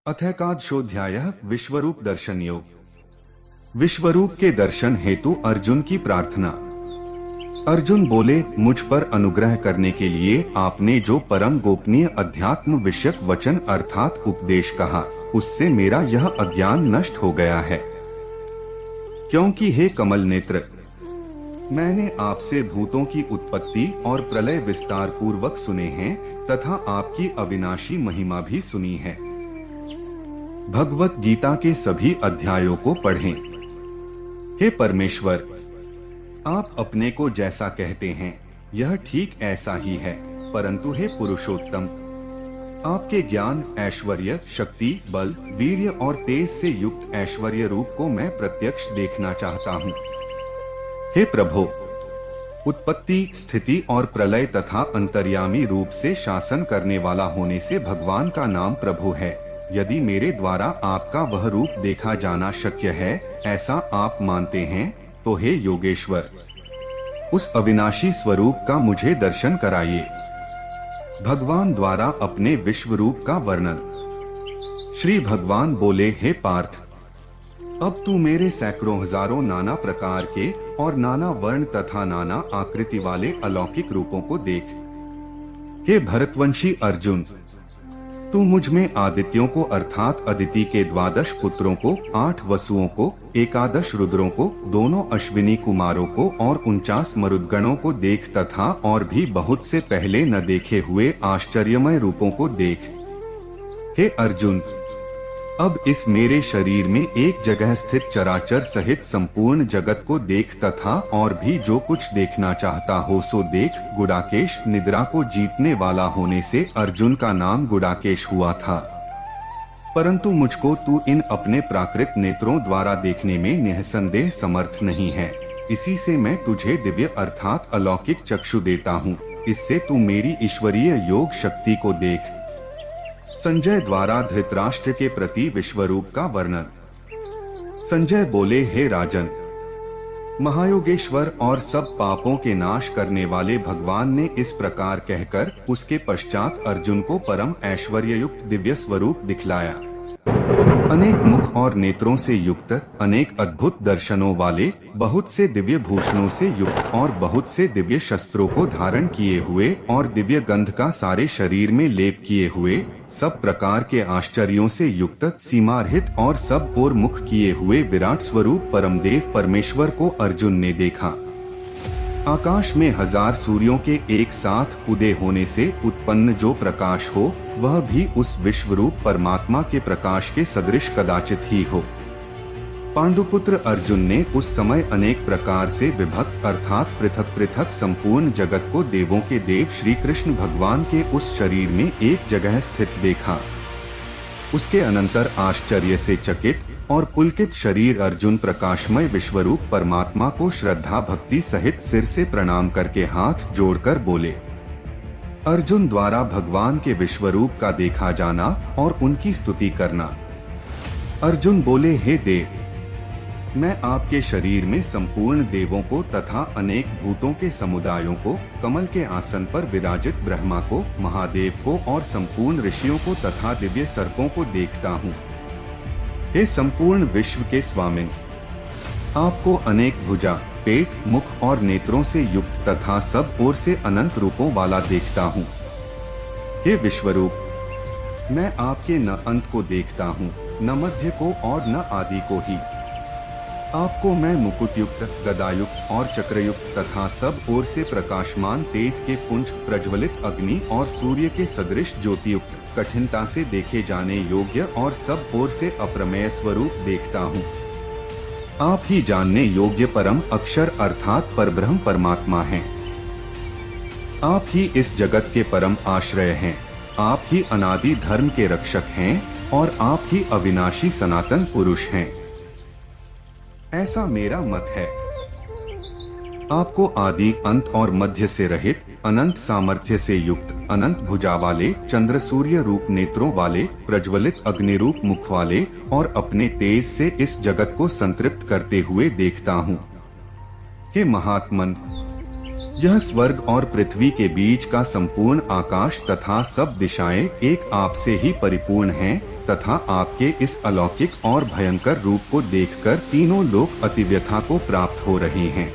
अथैकादशोऽध्यायः विश्वरूप दर्शन योग। विश्वरूप के दर्शन हेतु अर्जुन की प्रार्थना। अर्जुन बोले, मुझ पर अनुग्रह करने के लिए आपने जो परम गोपनीय अध्यात्म विषयक वचन अर्थात उपदेश कहा, उससे मेरा यह अज्ञान नष्ट हो गया है। क्योंकि हे कमल नेत्र, मैंने आपसे भूतों की उत्पत्ति और प्रलय विस्तार पूर्वक सुने हैं तथा आपकी अविनाशी महिमा भी सुनी है। भगवत गीता के सभी अध्यायों को पढ़ें। हे परमेश्वर, आप अपने को जैसा कहते हैं यह ठीक ऐसा ही है, परंतु हे पुरुषोत्तम, आपके ज्ञान, ऐश्वर्य, शक्ति, बल, वीर्य और तेज से युक्त ऐश्वर्य रूप को मैं प्रत्यक्ष देखना चाहता हूँ। हे प्रभो, उत्पत्ति, स्थिति और प्रलय तथा अंतर्यामी रूप से शासन करने वाला होने से भगवान का नाम प्रभु है। यदि मेरे द्वारा आपका वह रूप देखा जाना शक्य है, ऐसा आप मानते हैं, तो हे योगेश्वर, उस अविनाशी स्वरूप का मुझे दर्शन कराइए। भगवान द्वारा अपने विश्व रूप का वर्णन। श्री भगवान बोले, हे पार्थ, अब तू मेरे सैकड़ों हजारों नाना प्रकार के और नाना वर्ण तथा नाना आकृति वाले अलौकिक रूपों को देख। हे भरतवंशी अर्जुन, तू मुझ में आदित्यों को अर्थात अदिति के 12 पुत्रों को, 8 वसुओं को, 11 रुद्रों को, दोनों अश्विनी कुमारों को और 49 मरुद्गणों को देख तथा और भी बहुत से पहले न देखे हुए आश्चर्यमय रूपों को देख। हे अर्जुन, अब इस मेरे शरीर में एक जगह स्थित चराचर सहित संपूर्ण जगत को देख तथा और भी जो कुछ देखना चाहता हो सो देख। गुडाकेश, निद्रा को जीतने वाला होने से अर्जुन का नाम गुडाकेश हुआ था, परंतु मुझको तू इन अपने प्राकृत नेत्रों द्वारा देखने में निःसंदेह समर्थ नहीं है। इसी से मैं तुझे दिव्य अर्थात अलौकिक चक्षु देता हूँ। इससे तू मेरी ईश्वरीय योग शक्ति को देख। संजय द्वारा धृतराष्ट्र के प्रति विश्वरूप का वर्णन। संजय बोले, हे राजन, महायोगेश्वर और सब पापों के नाश करने वाले भगवान ने इस प्रकार कहकर उसके पश्चात अर्जुन को परम ऐश्वर्ययुक्त दिव्य स्वरूप दिखलाया। अनेक मुख और नेत्रों से युक्त, अनेक अद्भुत दर्शनों वाले, बहुत से दिव्य भूषणों से युक्त और बहुत से दिव्य शस्त्रों को धारण किए हुए और दिव्य गंध का सारे शरीर में लेप किए हुए, सब प्रकार के आश्चर्यों से युक्त, सीमारहित और सब ओर मुख किए हुए विराट स्वरूप परमदेव परमेश्वर को अर्जुन ने देखा। आकाश में 1000 सूर्यों के एक साथ उदय होने से उत्पन्न जो प्रकाश हो, वह भी उस विश्वरूप परमात्मा के प्रकाश के सदृश कदाचित ही हो। पांडुपुत्र अर्जुन ने उस समय अनेक प्रकार से विभक्त अर्थात पृथक पृथक संपूर्ण जगत को देवों के देव श्री कृष्ण भगवान के उस शरीर में एक जगह स्थित देखा। उसके अनंतर आश्चर्य से चकित और पुलकित शरीर अर्जुन प्रकाशमय विश्वरूप परमात्मा को श्रद्धा भक्ति सहित सिर से प्रणाम करके हाथ जोड़कर बोले। अर्जुन द्वारा भगवान के विश्वरूप का देखा जाना और उनकी स्तुति करना। अर्जुन बोले, हे देव, मैं आपके शरीर में संपूर्ण देवों को तथा अनेक भूतों के समुदायों को, कमल के आसन पर विराजित ब्रह्मा को, महादेव को और संपूर्ण ऋषियों को तथा दिव्य सर्पों को देखता हूँ। हे संपूर्ण विश्व के स्वामिन, आपको अनेक भुजा, पेट, मुख और नेत्रों से युक्त तथा सब ओर से अनंत रूपों वाला देखता हूँ। हे विश्वरूप, मैं आपके न अंत को देखता हूँ, न मध्य को और न आदि को ही। आपको मैं मुकुटयुक्त, गदायुक्त और चक्रयुक्त तथा सब ओर से प्रकाशमान तेज के पुंज, प्रज्वलित अग्नि और सूर्य के सदृश ज्योतियुक्त, कठिनता से देखे जाने योग्य और सब ओर से अप्रमेय स्वरूप देखता हूँ। आप ही जानने योग्य परम अक्षर अर्थात परब्रह्म परमात्मा हैं। आप ही इस जगत के परम आश्रय हैं। आप ही अनादि धर्म के रक्षक हैं और आप ही अविनाशी सनातन पुरुष हैं, ऐसा मेरा मत है। आपको आदि, अंत और मध्य से रहित, अनंत सामर्थ्य से युक्त, अनंत भुजा वाले, चंद्र सूर्य रूप नेत्रों वाले, प्रज्वलित अग्नि रूप मुख वाले और अपने तेज से इस जगत को संतृप्त करते हुए देखता हूँ। हे महात्मन, यह स्वर्ग और पृथ्वी के बीच का संपूर्ण आकाश तथा सब दिशाएं एक आप से ही परिपूर्ण हैं, तथा आपके इस अलौकिक और भयंकर रूप को देखकर तीनों लोग अतिव्यथा को प्राप्त हो रहे हैं।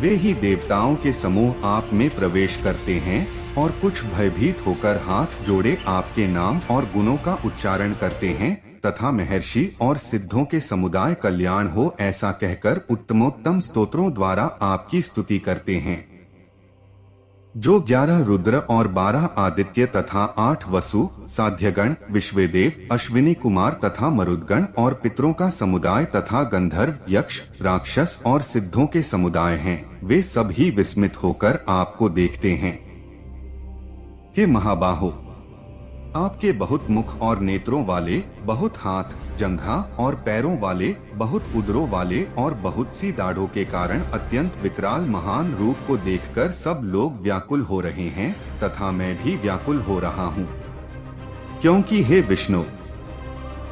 वे ही देवताओं के समूह आप में प्रवेश करते हैं और कुछ भयभीत होकर हाथ जोड़े आपके नाम और गुणों का उच्चारण करते हैं तथा महर्षि और सिद्धों के समुदाय कल्याण हो ऐसा कहकर उत्तमोत्तम स्तोत्रों द्वारा आपकी स्तुति करते हैं। जो 11 रुद्र और 12 आदित्य तथा 8 वसु, साध्यगण, विश्वेदेव, अश्विनी कुमार तथा मरुदगण और पितरों का समुदाय तथा गंधर्व, यक्ष, राक्षस और सिद्धों के समुदाय हैं, वे सभी विस्मित होकर आपको देखते हैं। हे महाबाहो, आपके बहुत मुख और नेत्रों वाले, बहुत हाथ, जंघा और पैरों वाले, बहुत उदरों वाले और बहुत सी दाढ़ों के कारण अत्यंत विकराल महान रूप को देखकर सब लोग व्याकुल हो रहे हैं तथा मैं भी व्याकुल हो रहा हूँ। क्योंकि हे विष्णु,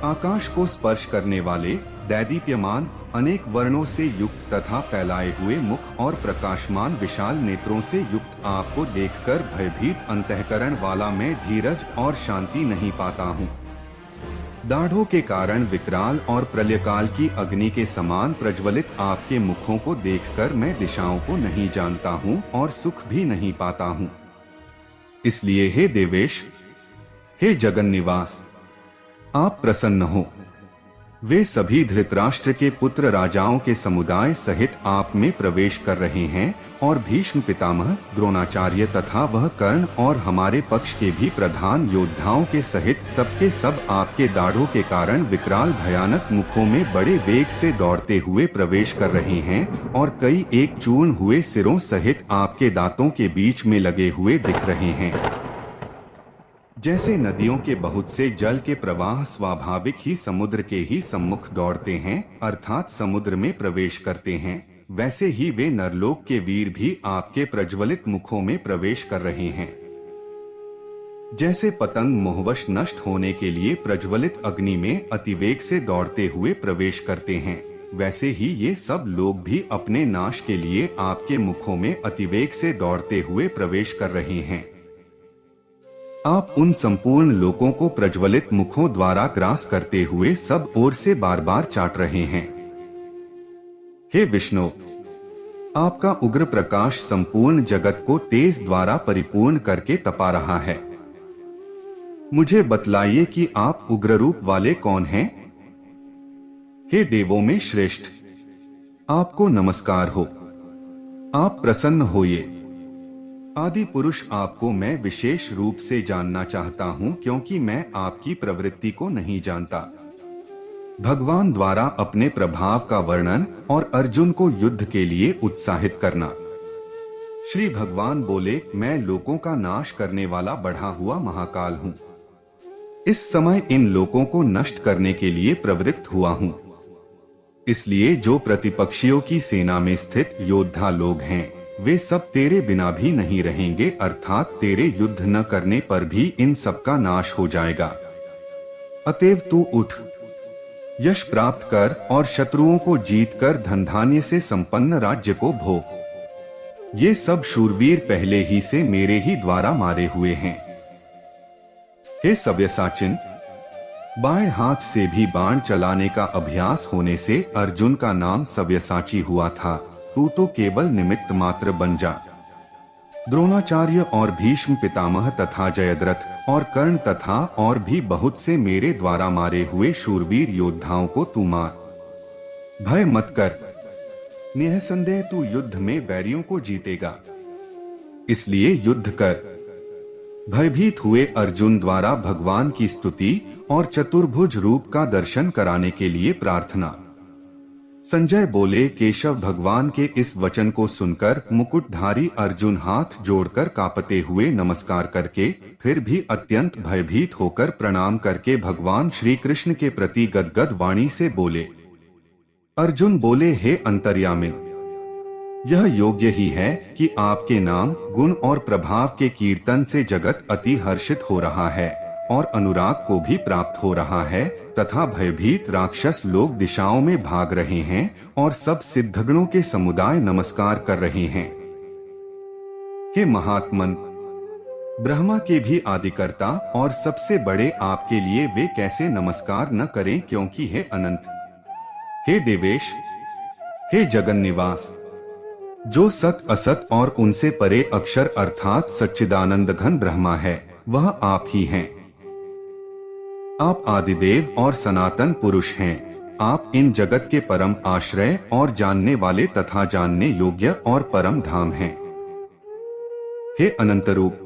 आकाश को स्पर्श करने वाले, दैदीप्यमान, अनेक वर्णों से युक्त तथा फैलाए हुए मुख और प्रकाशमान विशाल नेत्रों से युक्त आपको देखकर भयभीत अंतःकरण वाला मैं धीरज और शांति नहीं पाता हूँ। दाढ़ों के कारण विकराल और प्रलयकाल की अग्नि के समान प्रज्वलित आपके मुखों को देखकर मैं दिशाओं को नहीं जानता हूँ और सुख भी नहीं पाता हूँ। इसलिए हे देवेश, हे जगन निवास, आप प्रसन्न हो। वे सभी धृतराष्ट्र के पुत्र राजाओं के समुदाय सहित आप में प्रवेश कर रहे हैं और भीष्म पितामह, द्रोणाचार्य तथा वह कर्ण और हमारे पक्ष के भी प्रधान योद्धाओं के सहित सबके सब आपके दाढ़ों के कारण विकराल भयानक मुखों में बड़े वेग से दौड़ते हुए प्रवेश कर रहे हैं और कई एक चूर्ण हुए सिरों सहित आपके दांतों के बीच में लगे हुए दिख रहे हैं। जैसे नदियों के बहुत से जल के प्रवाह स्वाभाविक ही समुद्र के ही सम्मुख दौड़ते हैं, अर्थात समुद्र में प्रवेश करते हैं, वैसे ही वे नरलोक के वीर भी आपके प्रज्वलित मुखों में प्रवेश कर रहे हैं। जैसे पतंग मोहवश नष्ट होने के लिए प्रज्वलित अग्नि में अतिवेग से दौड़ते हुए प्रवेश करते हैं, वैसे ही ये सब लोग भी अपने नाश के लिए आपके मुखों में अतिवेग से दौड़ते हुए प्रवेश कर रहे हैं। आप उन संपूर्ण लोगों को प्रज्वलित मुखों द्वारा ग्रास करते हुए सब ओर से बार बार चाट रहे हैं। हे विष्णु, आपका उग्र प्रकाश संपूर्ण जगत को तेज द्वारा परिपूर्ण करके तपा रहा है। मुझे बतलाइए कि आप उग्र रूप वाले कौन हैं? हे देवों में श्रेष्ठ, आपको नमस्कार हो। आप प्रसन्न होइए। आदि पुरुष, आपको मैं विशेष रूप से जानना चाहता हूँ क्योंकि मैं आपकी प्रवृत्ति को नहीं जानता। भगवान द्वारा अपने प्रभाव का वर्णन और अर्जुन को युद्ध के लिए उत्साहित करना। श्री भगवान बोले, मैं लोगों का नाश करने वाला बढ़ा हुआ महाकाल हूँ। इस समय इन लोगों को नष्ट करने के लिए प्रवृत्त हुआ हूँ। इसलिए जो प्रतिपक्षियों की सेना में स्थित योद्धा लोग हैं, वे सब तेरे बिना भी नहीं रहेंगे, अर्थात तेरे युद्ध न करने पर भी इन सब का नाश हो जाएगा। अतएव तू उठ, यश प्राप्त कर और शत्रुओं को जीतकर धन धान्य से संपन्न राज्य को भोग। ये सब शूरवीर पहले ही से मेरे ही द्वारा मारे हुए हैं। हे सव्यसाचिन, बाएं हाथ से भी बाण चलाने का अभ्यास होने से अर्जुन का नाम सव्यसाची हुआ था। तू तो केवल निमित्त मात्र बन जा। द्रोणाचार्य और भीष्म पितामह तथा जयद्रथ और कर्ण तथा और भी बहुत से मेरे द्वारा मारे हुए शूरवीर योद्धाओं को तू मार। भय मत कर, निःसंदेह तू युद्ध में बैरियों को जीतेगा, इसलिए युद्ध कर। भयभीत हुए अर्जुन द्वारा भगवान की स्तुति और चतुर्भुज रूप का दर्शन कराने के लिए प्रार्थना। संजय बोले, केशव भगवान के इस वचन को सुनकर मुकुटधारी अर्जुन हाथ जोड़कर कांपते हुए नमस्कार करके फिर भी अत्यंत भयभीत होकर प्रणाम करके भगवान श्री कृष्ण के प्रति गदगद वाणी से बोले। अर्जुन बोले, हे अंतर्यामिन, यह योग्य ही है कि आपके नाम, गुण और प्रभाव के कीर्तन से जगत अति हर्षित हो रहा है और अनुराग को भी प्राप्त हो रहा है तथा भयभीत राक्षस लोग दिशाओं में भाग रहे हैं और सब सिद्धगणों के समुदाय नमस्कार कर रहे हैं। हे महात्मन, ब्रह्मा के भी आदिकर्ता और सबसे बड़े आपके लिए वे कैसे नमस्कार न करें, क्योंकि हे अनंत, हे देवेश, हे जगन निवास, जो सत असत और उनसे परे अक्षर अर्थात सच्चिदानंद घन ब्रह्मा है, वह आप ही हैं। आप आदिदेव और सनातन पुरुष हैं। आप इन जगत के परम आश्रय और जानने वाले तथा जानने योग्य और परम धाम हैं। हे अनंत रूप,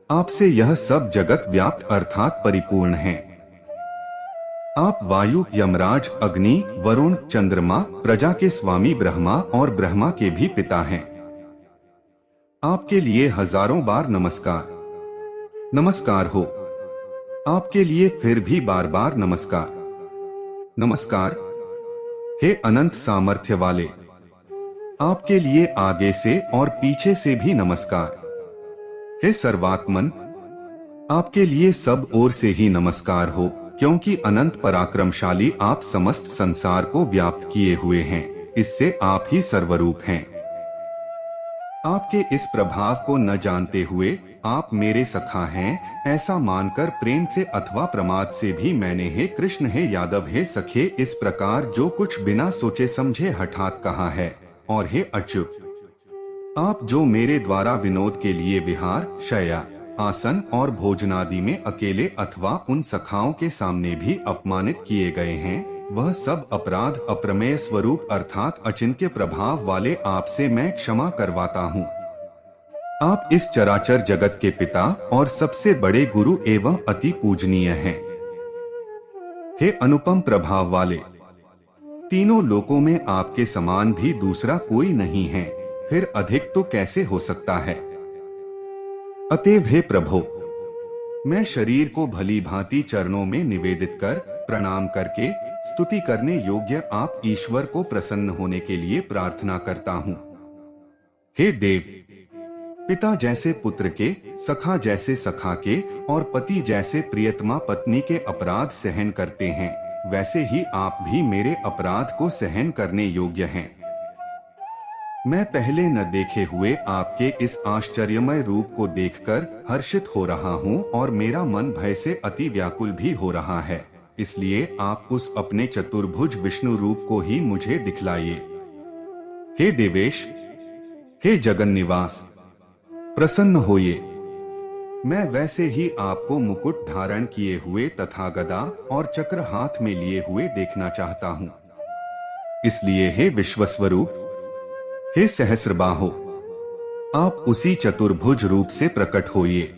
आपसे यह सब जगत व्याप्त अर्थात परिपूर्ण है। आप वायु, यमराज, अग्नि, वरुण, चंद्रमा, प्रजा के स्वामी ब्रह्मा और ब्रह्मा के भी पिता हैं। आपके लिए हजारों बार नमस्कार, नमस्कार हो। आपके लिए फिर भी बार बार नमस्कार, नमस्कार। हे अनंत सामर्थ्य वाले, आपके लिए आगे से और पीछे से भी नमस्कार। हे सर्वात्मन, आपके लिए सब ओर से ही नमस्कार हो, क्योंकि अनंत पराक्रमशाली आप समस्त संसार को व्याप्त किए हुए हैं। इससे आप ही सर्वरूप हैं। आपके इस प्रभाव को न जानते हुए आप मेरे सखा हैं, ऐसा मानकर प्रेम से अथवा प्रमाद से भी मैंने हे कृष्ण, हे यादव, हे सखे, इस प्रकार जो कुछ बिना सोचे समझे हठात कहा है। और हे अच्युत, आप जो मेरे द्वारा विनोद के लिए विहार, शय्या, आसन और भोजनादि में अकेले अथवा उन सखाओं के सामने भी अपमानित किए गए हैं, वह सब अपराध अप्रमेय स्वरूप अर्थात अचिंत्य प्रभाव वाले आपसे मैं क्षमा करवाता हूँ। आप इस चराचर जगत के पिता और सबसे बड़े गुरु एवं अति पूजनीय हैं। हे अनुपम प्रभाव वाले, तीनों लोकों में आपके समान भी दूसरा कोई नहीं है, फिर अधिक तो कैसे हो सकता है। अतएव हे प्रभो, मैं शरीर को भली भांति चरणों में निवेदित कर प्रणाम करके स्तुति करने योग्य आप ईश्वर को प्रसन्न होने के लिए प्रार्थना करता हूँ। हे देव, पिता जैसे पुत्र के, सखा जैसे सखा के और पति जैसे प्रियतमा पत्नी के अपराध सहन करते हैं, वैसे ही आप भी मेरे अपराध को सहन करने योग्य हैं। मैं पहले न देखे हुए आपके इस आश्चर्यमय रूप को देखकर हर्षित हो रहा हूँ और मेरा मन भय से अति व्याकुल भी हो रहा है। इसलिए आप उस अपने चतुर्भुज विष्णु रूप को ही मुझे दिखलाइए। हे देवेश, हे जगन निवास, प्रसन्न होइए। मैं वैसे ही आपको मुकुट धारण किए हुए तथा गदा और चक्र हाथ में लिए हुए देखना चाहता हूँ। इसलिए हे विश्वस्वरूप, हे सहस्रबाहो, आप उसी चतुर्भुज रूप से प्रकट होइए।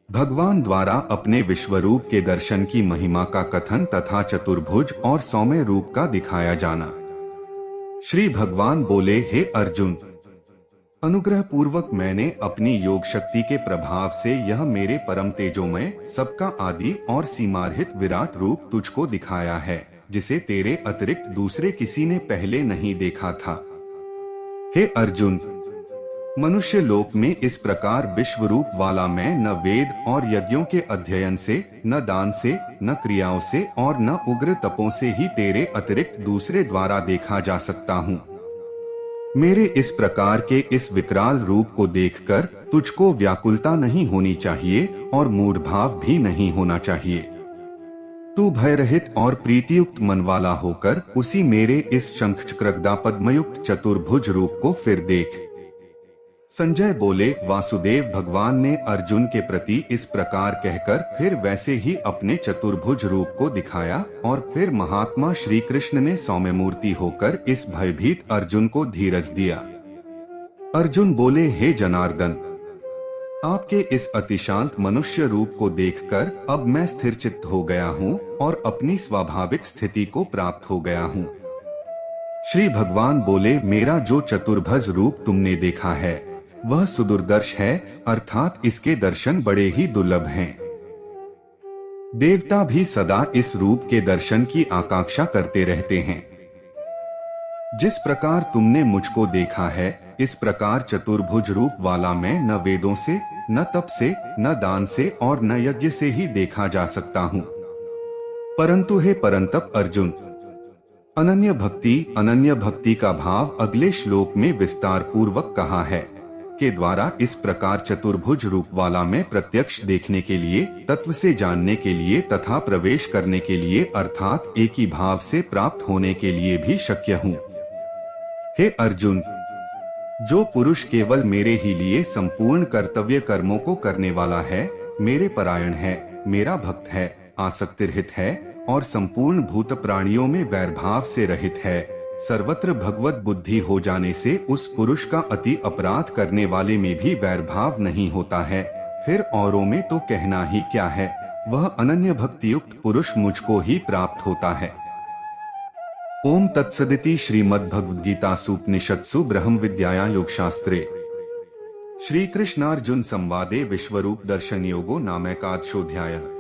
भगवान द्वारा अपने विश्वरूप के दर्शन की महिमा का कथन तथा चतुर्भुज और सौम्य रूप का दिखाया जाना। श्री भगवान बोले, हे अर्जुन, अनुग्रह पूर्वक मैंने अपनी योग शक्ति के प्रभाव से यह मेरे परम तेजोमय, सबका आदि और सीमारहित विराट रूप तुझको दिखाया है, जिसे तेरे अतिरिक्त दूसरे किसी ने पहले नहीं देखा था। हे अर्जुन, मनुष्य लोक में इस प्रकार विश्व रूप वाला मैं न वेद और यज्ञों के अध्ययन से, न दान से, न क्रियाओं से और न उग्र तपों से ही तेरे अतिरिक्त दूसरे द्वारा देखा जा सकता हूँ। मेरे इस प्रकार के इस विकराल रूप को देखकर तुझको व्याकुलता नहीं होनी चाहिए और मूढ़ भाव भी नहीं होना चाहिए। तू भयरहित और प्रीतियुक्त मन वाला होकर उसी मेरे इस शंख चक्र गदा पद्मयुक्त चतुर्भुज रूप को फिर देख। संजय बोले, वासुदेव भगवान ने अर्जुन के प्रति इस प्रकार कहकर फिर वैसे ही अपने चतुर्भुज रूप को दिखाया और फिर महात्मा श्री कृष्ण ने सौम्य मूर्ति होकर इस भयभीत अर्जुन को धीरज दिया। अर्जुन बोले, हे जनार्दन, आपके इस अतिशांत मनुष्य रूप को देखकर अब मैं स्थिरचित्त हो गया हूँ और अपनी स्वाभाविक स्थिति को प्राप्त हो गया हूँ। श्री भगवान बोले, मेरा जो चतुर्भुज रूप तुमने देखा है वह सुदुर्दर्श है, अर्थात इसके दर्शन बड़े ही दुर्लभ हैं। देवता भी सदा इस रूप के दर्शन की आकांक्षा करते रहते हैं। जिस प्रकार तुमने मुझको देखा है, इस प्रकार चतुर्भुज रूप वाला मैं न वेदों से, न तप से, न दान से और न यज्ञ से ही देखा जा सकता हूँ। परंतु हे परंतप अर्जुन, अनन्य भक्ति का भाव अगले श्लोक में विस्तार पूर्वक कहा है। के द्वारा इस प्रकार चतुर्भुज रूप वाला मैं प्रत्यक्ष देखने के लिए, तत्व से जानने के लिए तथा प्रवेश करने के लिए अर्थात एक ही भाव से प्राप्त होने के लिए भी शक्य हूँ। हे अर्जुन, जो पुरुष केवल मेरे ही लिए संपूर्ण कर्तव्य कर्मों को करने वाला है, मेरे परायण है, मेरा भक्त है, आसक्ति रहित है और संपूर्ण भूत प्राणियों में वैरभाव से रहित है, सर्वत्र भगवत बुद्धि हो जाने से उस पुरुष का अति अपराध करने वाले में भी वैरभाव नहीं होता है, फिर औरों में तो कहना ही क्या है, वह अनन्य भक्ति युक्त पुरुष मुझको ही प्राप्त होता है। ओम तत्सदिति श्रीमद्भगवद्गीतासु उपनिषत्सु ब्रह्म विद्यायां योगशास्त्रे श्री कृष्णार्जुन संवादे विश्वरूप दर्शन योगो नामैकादशोऽध्यायः।